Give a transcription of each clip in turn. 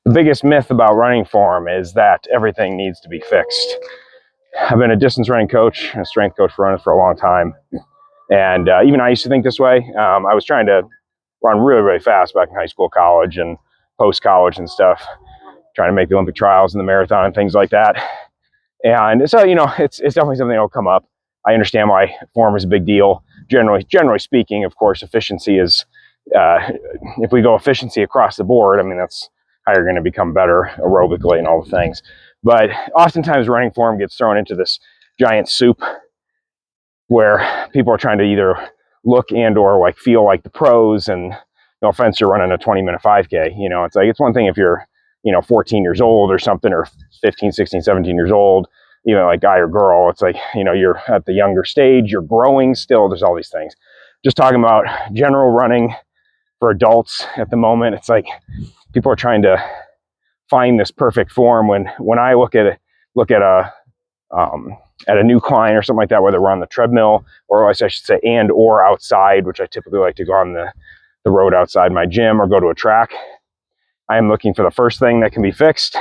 The biggest myth about running form is that everything needs to be fixed. I've been a distance running coach and a strength coach for runners for a long time. And even I used to think this way. I was trying to run really, really fast back in high school, college, and post-college and stuff, trying to make the Olympic trials and the marathon and things like that. And so, it's definitely something that will come up. I understand why form is a big deal. Generally speaking, of course, efficiency is, if we go efficiency across the board, I mean, that's how you're going to become better aerobically and all the things. But oftentimes running form gets thrown into this giant soup where people are trying to either look and or like feel like the pros. And no offense, you're running a 20-minute 5K. It's like, it's one thing if you're 14 years old or something, or 15, 16, 17 years old, like guy or girl. It's like, you're at the younger stage, you're growing still. There's all these things. Just talking about general running for adults at the moment, it's like people are trying to find this perfect form. When I look at a new client or something like that, whether we're on the treadmill or I should say and or outside, which I typically like to go on the road outside my gym or go to a track, I am looking for the first thing that can be fixed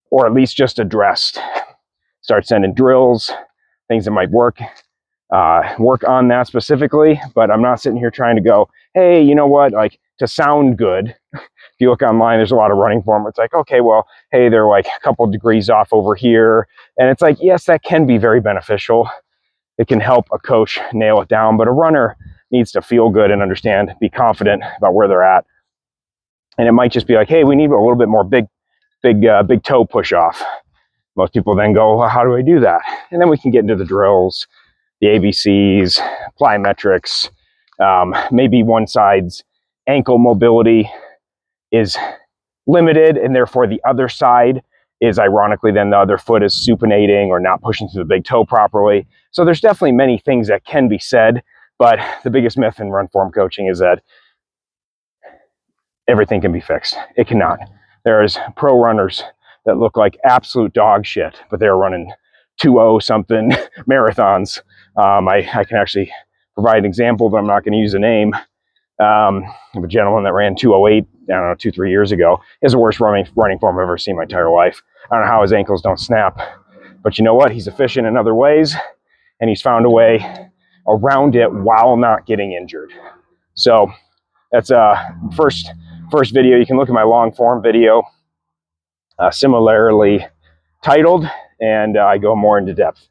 or at least just addressed. Start sending drills, things that might work on that specifically, but I'm not sitting here trying to go, hey, you know what, like to sound good. If you look online, there's a lot of running form. It's like, okay, well, hey, they're like a couple degrees off over here. And it's like, yes, that can be very beneficial. It can help a coach nail it down, but a runner needs to feel good and understand, be confident about where they're at. And it might just be like, hey, we need a little bit more big toe push off. Most people then go, well, how do I do that? And then we can get into the drills, the ABCs, plyometrics. Maybe one side's ankle mobility is limited, and therefore the other side is ironically then the other foot is supinating or not pushing through the big toe properly. So there's definitely many things that can be said, but the biggest myth in run form coaching is that everything can be fixed. It cannot. There's pro runners that look like absolute dog shit, but they're running 2:0 something marathons. I can actually provide an example, but I'm not going to use a name. Of a gentleman that ran 2:08, I don't know, 2-3 years ago. Is the worst running form I've ever seen in my entire life. I don't know how his ankles don't snap, but you know what? He's efficient in other ways, and he's found a way around it while not getting injured. So that's first video. You can look at my long form video, similarly titled, and I go more into depth.